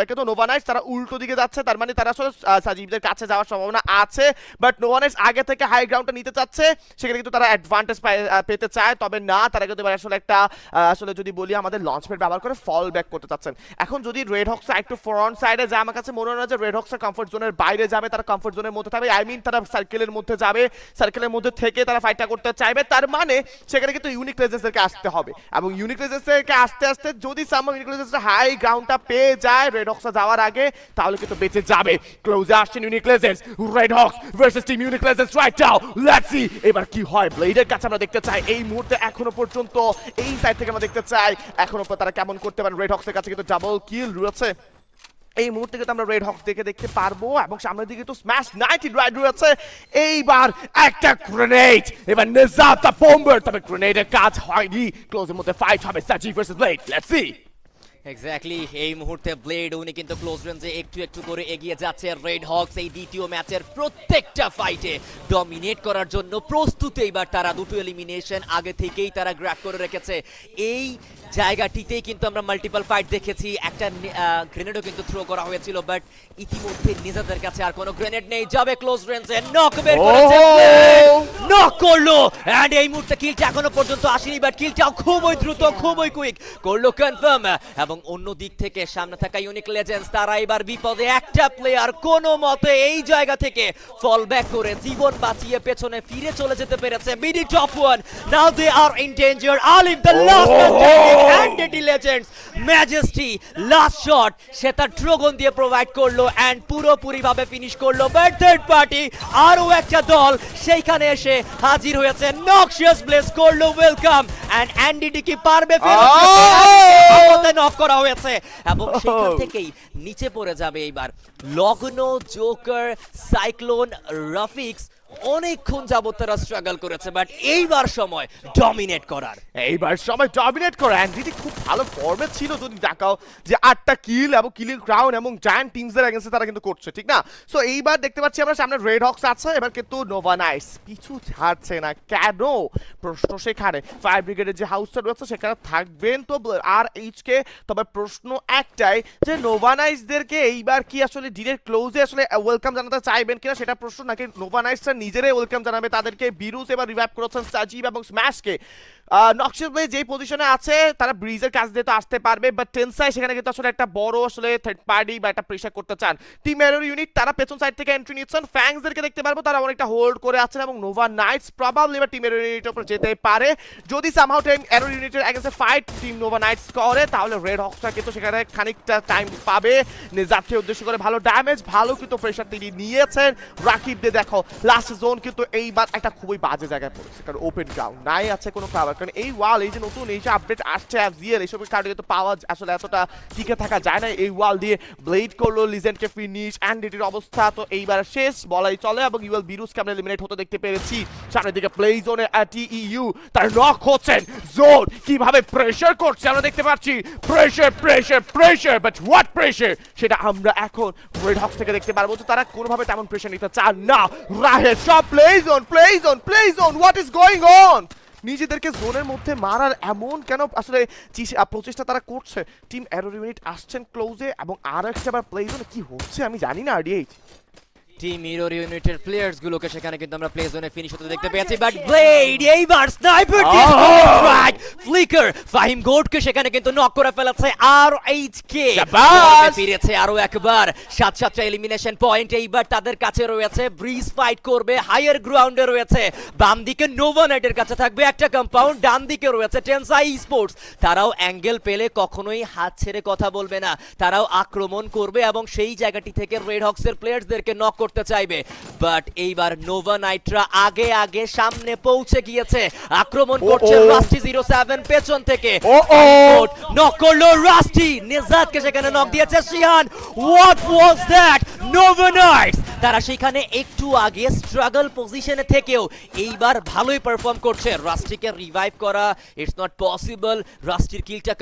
এবার কিন্তু Nova Knights তারা উল্টো দিকে যাচ্ছে, তার মানে তারা আসলে সাজিবদের কাছে যাওয়ার সম্ভাবনা আছে, বাট নোভা নাইটস আগে থেকে হাই গ্রাউন্ডটা নিতে চাচ্ছে, সেখানে কিন্তু তারা অ্যাডভান্টেজ পেতে চায়, তবে না তারা কিন্তু এবার আসলে একটা আসলে যদি বলি আমাদের লঞ্চ প্যাড ব্যবহার করে ফল ব্যাক করতে চাচ্ছেন। এখন যদি রেড হক্স একটু ফ্রন্ট সাইডে যায়, আমার কাছে মনে হয় না যে রেড হক্সের কমফোর্ট জোনের বাইরে যাবে, তারা কমফোর্ট জোনের মধ্যে থাকবে, আই মিন তারা সার্কেলের মধ্যে যাবে, সার্কেলের মধ্যে থেকে তারা ফাইটটা করতে চাইবে, তার মানে সেখানে কিন্তু ইউনিক লেজেন্সদেরকে আসতে হবে, এবং ইউনিক লেজেন্সদেরকে আস্তে আস্তে যদি সামহাউ ইউনিক লেজেন্সের হাই গ্রাউন্ডটা পেয়ে যায় রেড হক্সে যাওয়ার আগে, তাহলে কিন্তু বেঁচে যাবে। ক্লোজে আসছেন unique legends, red Hawks versus team unique legends right now, let's see এবার কি হয়। ব্লেডের কাছে আমরা দেখতে চাই এই মুহূর্তে এখনো পর্যন্ত এই সাইড থেকে আমরা দেখতে চাই এখনো তারা কেমন করতে পারেন। রেড হক্সের কাছে কিন্তু ডাবল কিল রয়েছে এই মুহূর্তে, কিন্তু আমরা রেড হক্স দেখতে পারবো, এবং সামনের দিকে তো স্ম্যাশ 90 রাইড রয়েছে। এইবার একটা গ্রেনেড, এবার নিজাত দা বম্বার, তবে গ্রেনেডের কাজ হয়নি, ক্লোজের মধ্যে ফাইট হবে Sajib versus blade, let's see. Exactly এই মুহূর্তে ব্লেড উনি কিন্তু ক্লোজ রেঞ্জে একটু একটু করে এগিয়ে যাচ্ছে। রেড হক্স এই দ্বিতীয় ম্যাচের প্রত্যেকটা ফাইটে ডমিনেট করার জন্য প্রস্তুত। এইবার তারা দুটো এলিমিনেশন আগে থেকেই তারা গ্র্যাব করে রেখেছে। এই জায়গাটিতেই কিন্তু আমরা মাল্টিপল ফাইট দেখেছি, একটা গ্রেনেডও কিন্তু থ্রো করা হয়েছিল, বাট ইতিমধ্যে নিজেদের কাছে আর কোনো গ্রেনেড নেই। যাবে ক্লোজ রেঞ্জে, নক বের করেছে, নক করলো, এন্ড এই মুহূর্তে কিলটা এখনো পর্যন্ত আসেনি, বাট কিলটাও খুবই দ্রুত খুবই কুইক করলো কনফার্ম। এবং অন্য দিক থেকে সামনে থাকা ইউনিক লেজেন্ডস তারা এবার বিপদে, একটা প্লেয়ার কোনো মতে এই জায়গা থেকে ফল ব্যাক করে জীবন বাঁচিয়ে পেছনে ফিরে চলে যেতে পেরেছে। BD top 1 now they are in danger. Alif the last and the legends majesty last shot সে তার ড্রাগন দিয়ে প্রোভাইড করলো এন্ড পুরোপুরি ভাবে ফিনিশ করলো, বাট থার্ড পার্টি আরো একটা দল সেইখানে এসে হাজির হয়েছে। নক্সিয়াস ব্লেস করলো ওয়েলকাম, এন্ড অ্যান্ডি কি পারবে ফেরত নক করা হয়েছে, এবং সেখান থেকেই নিচে পড়ে যাবে এইবার লগ্ন, জোকার, সাইক্লোন, রাফিক্স। অনেকক্ষণ যাবত তারা স্ট্রাগল করেছে, বাট এইবার সময় ডমিনেট করার, অ্যান্ডি খুব ভালো ফর্মে ছিল যদি দেখাও যে 8টা কিল এবং কিলিং ক্রাউন এবং জায়ান্ট টিমসদের এগেইনস্টে তারা কিন্তু করছে, ঠিক না? সো এইবার দেখতে পাচ্ছি আমরা সামনে রেড হক্স আছে, এবার কিন্তু নোভা নাইটস পিছু ছাড়ছে না, কেন প্রশ্ন সেখানে। ফায়ার ব্রিগেডের যে হাউসটা রয়েছে সেখানে থাকবেন তো আর এইচকে, তবে প্রশ্ন একটাই যে নোভা নাইটসদেরকে এইবার কি আসলে ডিরেক্ট ক্লোজে আসলে ওয়েলকাম জানাতে চাইবেন কিনা সেটা প্রশ্ন, নাকি নোভা নাইটস নিজেরাই ওয়েলকাম জানাবে তাদেরকে। বিরুস এবার রিভাইভ করেছেন সাজিব এবং স্ম্যাশকে। নকশিয়াস ভাই যেই পজিশনে আছে তারা ব্রিজের কাছ দিয়ে তো আসতে পারবে, বাট টেনসাই সেখানে কিন্তু আসলে একটা বড় আসলে থার্ড পার্টি বা একটা প্রেসার করতে চান। টিম এরর ইউনিট তারা পেছন সাইড থেকে এন্ট্রি নিচ্ছেন, ফ্যাংসদেরকে দেখতে পারবো তারা অনেকটা হোল্ড করে আছেন, এবং নোভা নাইটস প্রবাবলি এবার টিম এরর ইউনিটের উপর যেতে পারে। যদি সামহাউ টিম এরর ইউনিটের এগেইনস্টে ফাইট টিম নোভা নাইটস করে, তাহলে রেড হক্সরা কিন্তু সেখানে খানিকটা টাইম পাবে। নিজাতকে উদ্দেশ্য করে ভালো ড্যামেজ, ভালো কিন্তু প্রেসার তিনি নিয়েছেন। রাকিবদের দেখো লাস্ট জোন কিন্তু এইবার একটা খুবই বাজে জায়গায় পড়েছে, কারণ ওপেন গ্রাউন্ড নাই, আছে কোনো কাভার, কারণ এই ওয়াল এই যে নতুন এই যে আপডেট আসছে এফজিএল এইসবের কারণে কিন্তু পাওয়া আসলে এতটা টিকে থাকা যায় না। এই ওয়াল দিয়ে ব্লেড করলো লিজেন্ডকে ফিনিশ, অ্যান্ড এটির অবস্থা তো এইবার শেষ বলাই চলে, এবং ইউএল বিরুসকে আমরা এলিমিনেট হতে দেখতে পেরেছি। সামনের দিকে প্লে জোনে টিইউ তার নক হচ্ছেন, জোন কিভাবে প্রেসার করছে আমরা দেখতে পাচ্ছি, pressure pressure pressure, but what pressure সেটা আমরা এখন রেড হক্স থেকে দেখতে পারবো যে তারা কোনোভাবে তেমন প্রেসার নিতে চান না। রাহের সব play zone play zone play zone, what is going on? নিজেদেরকে জোনের মধ্যে মারার এমন কেন আসলে প্রচেষ্টা তারা করছে। টিম এরর ইউনিট আসছেন ক্লোজে, এবং আর একটা বার প্লে জোনে কি হচ্ছে আমি জানি না। আরডিএইচ টিম এরর ইউনিটের প্লেয়ার্স গুলোকে সেখানে কিন্তু আমরা প্লে জোনে ফিনিশ হতে দেখতে পেয়েছি, বাট ব্লেড এইবার স্নাইপার স্ট্রাইক ফ্লিকার ফাহিম গোটকে সেখানে কিন্তু নক করে ফেলেছে। আর এইচকে ফিরেছে আরো একবার, 7-7টা এলিমিনেশন পয়েন্ট এইবার তাদের কাছে রয়েছে। ব্রিজ ফাইট করবে, হায়ার গ্রাউন্ডে রয়েছে, বাম দিকে নোভা নাইটের কাছে থাকবে একটা কম্পাউন্ড, ডান দিকে রয়েছে টেনসাই স্পোর্টস। তারাও অ্যাঙ্গেল পেলে কখনোই হাত ছেড়ে কথা বলবে না, তারাও আক্রমণ করবে এবং সেই জায়গাটি থেকে রেড হক্সের প্লেয়ার্সদেরকে নক করতে চাইবে। বাট এইবার নোভা নাইটরা আগে আগে সামনে পৌঁছে গিয়েছে, আক্রমণ করছে রাস্টি 07 পেছন থেকে, নক করলো রাস্টি, নিজাতকে সেখানে নক দিয়েছে Shihan. What was that? Nova Knights তারা সেখানে একটু আগে স্ট্রাগল পজিশনে থেকেও এইবার ভালোই পারফর্ম করছে। রাস্টিকে রিভাইভ করা ইটস নট পসিবল, রাস্টির কিলটা